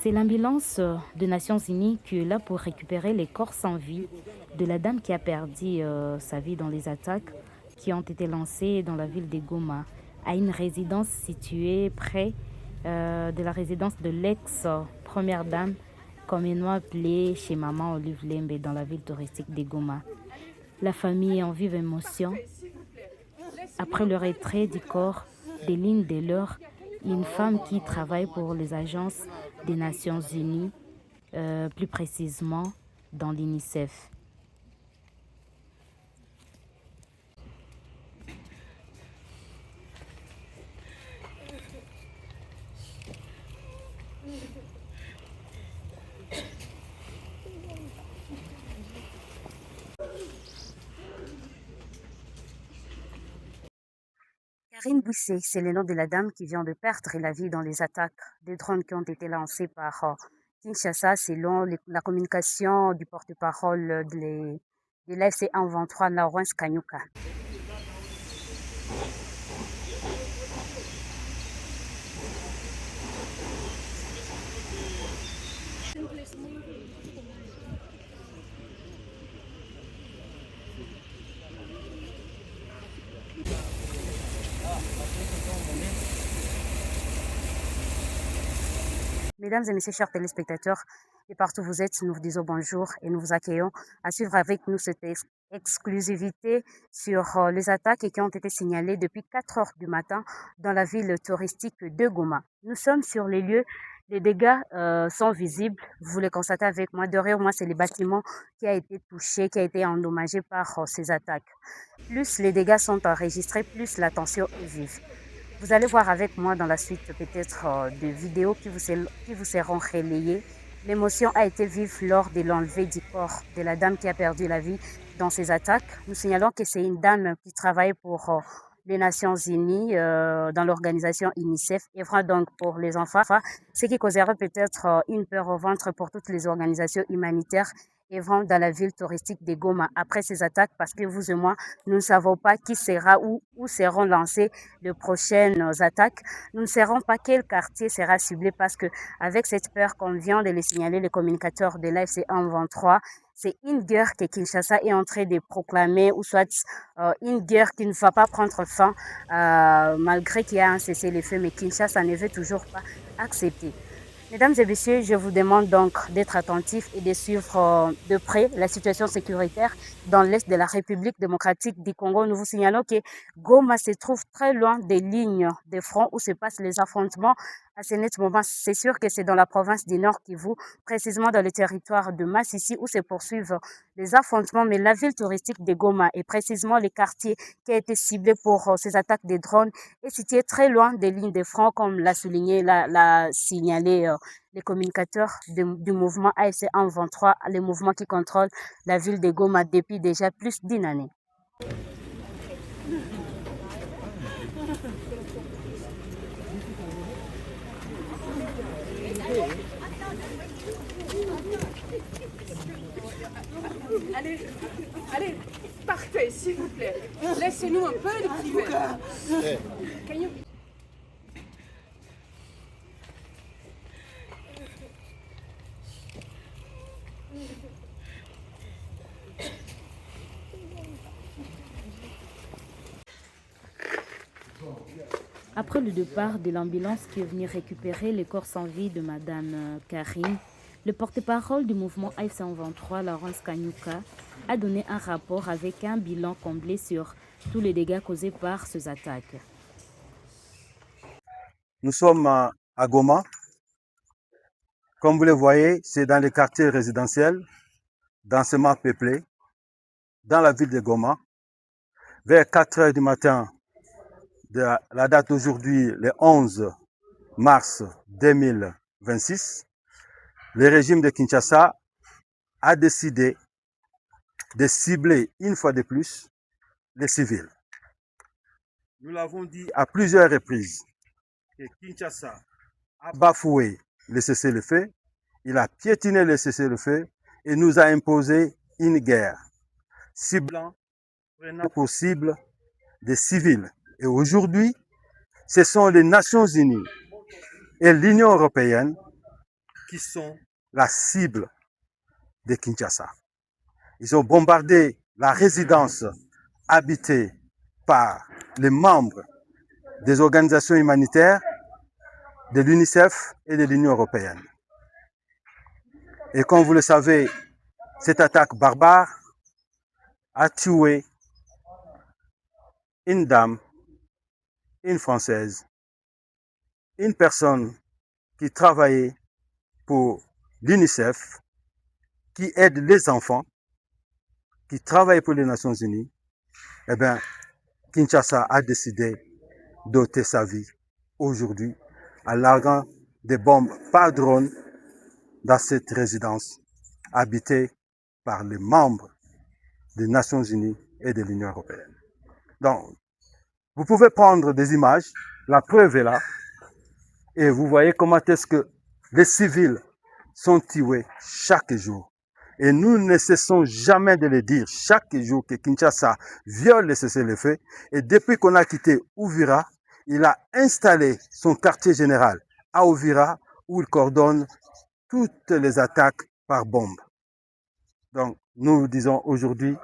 C'est l'ambulance des Nations Unies qui est là pour récupérer les corps sans vie de la dame qui a perdu sa vie dans les attaques qui ont été lancées dans la ville de Goma, à une résidence située près de la résidence de l'ex-première dame, communément appelée chez Maman Olive Lembe dans la ville touristique de Goma. La famille est en vive émotion. Après le retrait du corps d'Eline Delors, une femme qui travaille pour les agences des Nations Unies, plus précisément dans l'UNICEF. Karine Boucher, c'est le nom de la dame qui vient de perdre la vie dans les attaques des drones qui ont été lancées par Kinshasa, selon la communication du porte-parole de l'FC 123, Lawrence Kanyuka. Mesdames et messieurs, chers téléspectateurs, et partout où vous êtes, nous vous disons bonjour et nous vous accueillons à suivre avec nous cette exclusivité sur les attaques qui ont été signalées depuis 4 heures du matin dans la ville touristique de Goma. Nous sommes sur les lieux, les dégâts sont visibles, vous le constatez avec moi. Derrière moi, c'est le bâtiment qui a été touché, qui a été endommagé par ces attaques. Plus les dégâts sont enregistrés, plus la tension est vive. Vous allez voir avec moi dans la suite peut-être des vidéos qui vous seront relayées. L'émotion a été vive lors de l'enlevée du corps de la dame qui a perdu la vie dans ces attaques. Nous signalons que c'est une dame qui travaille pour les Nations Unies dans l'organisation UNICEF, œuvrant donc pour les enfants, ce qui causerait peut-être une peur au ventre pour toutes les organisations humanitaires œuvrant dans la ville touristique de Goma après ces attaques, parce que vous et moi, nous ne savons pas qui sera où seront lancées les prochaines attaques. Nous ne saurons pas quel quartier sera ciblé, parce que avec cette peur qu'on vient de le signaler, le communicateur de l'AFC 123, c'est une guerre que Kinshasa est en train de proclamer, ou soit une guerre qui ne va pas prendre fin malgré qu'il y a un cessez-le-feu, mais Kinshasa ne veut toujours pas accepter. Mesdames et messieurs, je vous demande donc d'être attentifs et de suivre de près la situation sécuritaire dans l'est de la République démocratique du Congo. Nous vous signalons que Goma se trouve très loin des lignes de front où se passent les affrontements. À ce net moment, c'est sûr que c'est dans la province du Nord Kivu, précisément dans le territoire de Massissi, où se poursuivent les affrontements. Mais la ville touristique de Goma et précisément le quartier qui a été ciblé pour ces attaques de drones est situé très loin des lignes de front, comme l'a souligné, l'a signalé les communicateurs du mouvement AFC 123, le mouvement qui contrôle la ville de Goma depuis déjà plus d'une année. Allez, allez, partez, s'il vous plaît. Laissez-nous un peu de privé. Après le départ de l'ambulance qui est venue récupérer les corps sans vie de Madame Karine, le porte-parole du mouvement AFC 123, Lawrence Kanyuka, a donné un rapport avec un bilan comblé sur tous les dégâts causés par ces attaques. Nous sommes à Goma. Comme vous le voyez, c'est dans les quartiers résidentiels, densément peuplés, dans la ville de Goma. Vers 4 heures du matin, de la date d'aujourd'hui, le 11 mars 2026, le régime de Kinshasa a décidé de cibler une fois de plus les civils. Nous l'avons dit à plusieurs reprises que Kinshasa a bafoué le cessez-le-feu, il a piétiné le cessez-le-feu et nous a imposé une guerre, ciblant, prenant pour cible des civils. Et aujourd'hui, ce sont les Nations Unies et l'Union européenne qui sont la cible de Kinshasa. Ils ont bombardé la résidence habitée par les membres des organisations humanitaires, de l'UNICEF et de l'Union européenne. Et comme vous le savez, cette attaque barbare a tué une dame, une Française, une personne qui travaillait pour l'UNICEF, qui aide les enfants, qui travaille pour les Nations Unies. Eh bien, Kinshasa a décidé d'ôter sa vie aujourd'hui en larguant des bombes par drone dans cette résidence habitée par les membres des Nations Unies et de l'Union européenne. Donc, vous pouvez prendre des images, la preuve est là, et vous voyez comment est-ce que les civils sont tués chaque jour. Et nous ne cessons jamais de le dire chaque jour que Kinshasa viole le cessez-le-feu. Et depuis qu'on a quitté Uvira, il a installé son quartier général à Uvira où il coordonne toutes les attaques par bombe. Donc, nous disons aujourd'hui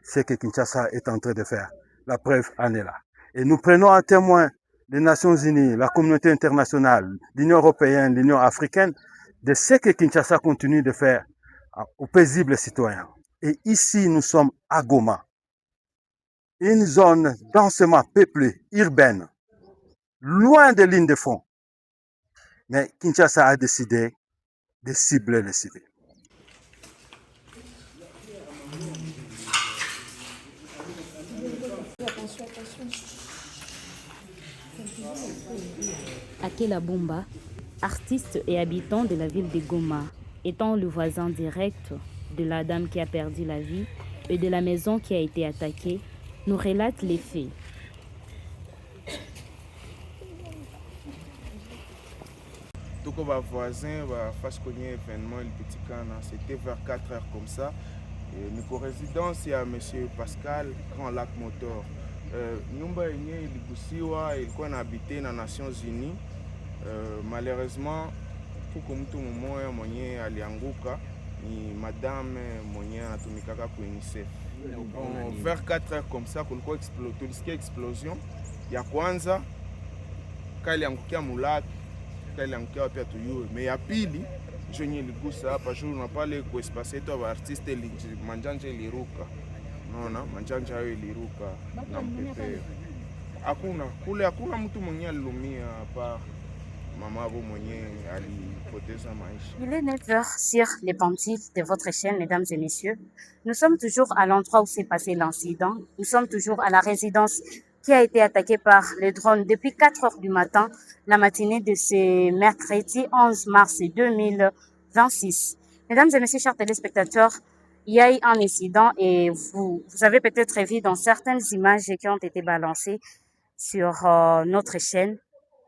ce que Kinshasa est en train de faire. La preuve en est là. Et nous prenons en témoin les Nations Unies, la communauté internationale, l'Union européenne, l'Union africaine, de ce que Kinshasa continue de faire aux paisibles citoyens. Et ici, nous sommes à Goma, une zone densément peuplée, urbaine, loin des lignes de front. Mais Kinshasa a décidé de cibler les civils. Akela Bumba, artiste et habitant de la ville de Goma, étant le voisin direct de la dame qui a perdu la vie et de la maison qui a été attaquée, nous relate les faits. Tout comme voisin, face qu'on y événement, le petit cana, c'était vers 4 heures comme ça. Et nous résidence, il y a M. Pascal, Grand Lac Motor. Nous avons habité dans les Nations Unies. Malheureusement, pour que tout le monde ait alianguka, ni madame moyen atumikaka pour UNICEF. Vers 4 heures comme ça, kulikuwa explosion ya kwanza kaliangukia mulaki kaliangukia pia tuyue, mais ya pili jonye ligusa hapa jour na pale kwa espace yetu wa artiste manjanja iliruka. Naona manjanja hayo iliruka na mpepe. Hakuna mtu mwenye alilumia hapa. Il est 9h sur les pentifs de votre chaîne, mesdames et messieurs. Nous sommes toujours à l'endroit où s'est passé l'incident. Nous sommes toujours à la résidence qui a été attaquée par les drones depuis 4h du matin, la matinée de ce mercredi 11 mars 2026. Mesdames et messieurs, chers téléspectateurs, il y a eu un incident et vous avez peut-être vu dans certaines images qui ont été balancées sur notre chaîne.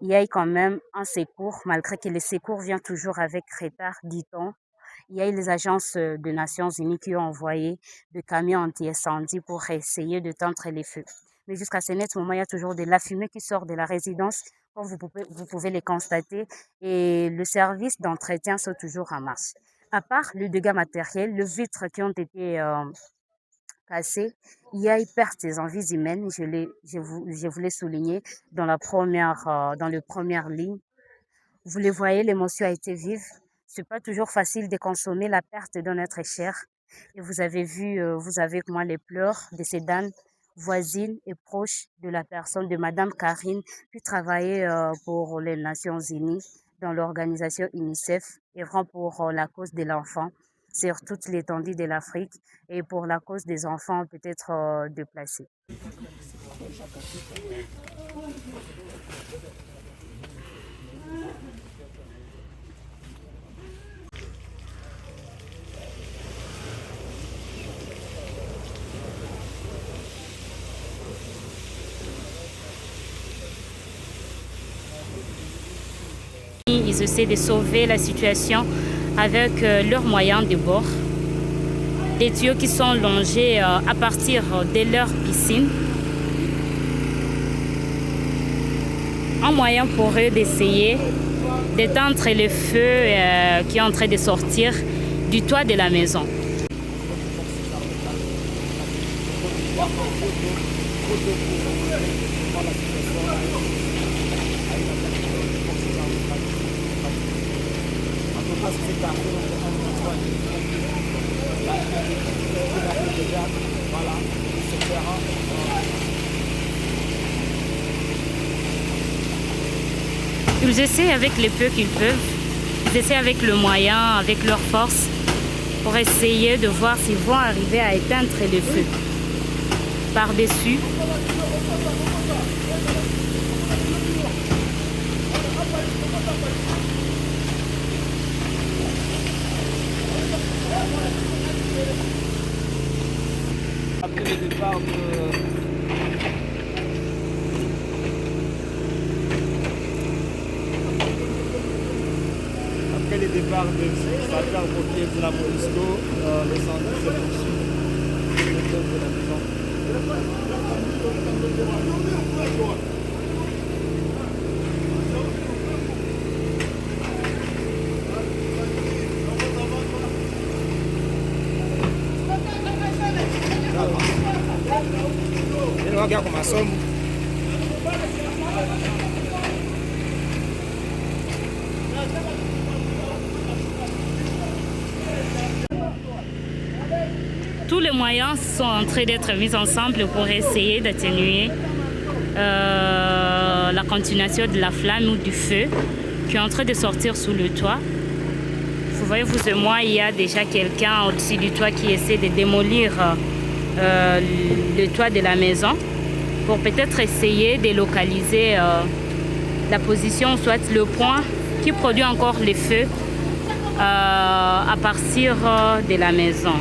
Il y a eu quand même un secours, malgré que le secours vient toujours avec retard, dit-on. Il y a eu les agences des Nations Unies qui ont envoyé des camions anti-incendie pour essayer de tendre les feux. Mais jusqu'à ce net moment, il y a toujours de la fumée qui sort de la résidence, comme vous pouvez le constater, et le service d'entretien sont toujours en marche. À part le dégât matériel, les vitres qui ont été cassées, il y a eu perte en vies humaines, je voulais souligner dans la première ligne. Vous le voyez, l'émotion a été vive. C'est pas toujours facile de consommer la perte de notre chair. Et vous avez vu, vous avez avec moi les pleurs de ces dames voisines et proches de la personne de Madame Karine, qui travaillait pour les Nations Unies dans l'organisation UNICEF, œuvrant pour la cause de l'enfant sur toute l'étendue de l'Afrique et pour la cause des enfants peut-être déplacés. Ils essaient de sauver la situation avec leurs moyens de bord. Des tuyaux qui sont longés à partir de leur piscine. Un moyen pour eux d'essayer d'éteindre le feu qui est en train de sortir du toit de la maison. Ils essaient avec les peu qu'ils peuvent, ils essaient avec le moyen, avec leur force, pour essayer de voir s'ils vont arriver à éteindre le feu. Par-dessus, après le départ de sapeurs-pompiers de la Monisco, l'incendie s'est poursuivi de la maison. Regarde comment ça. tous les moyens sont en train d'être mis ensemble pour essayer d'atténuer la continuation de la flamme ou du feu qui est en train de sortir sous le toit. Vous voyez, vous et moi, il y a déjà quelqu'un au-dessus du toit qui essaie de démolir le toit de la maison pour peut-être essayer de localiser la position, soit le point qui produit encore le feu à partir de la maison.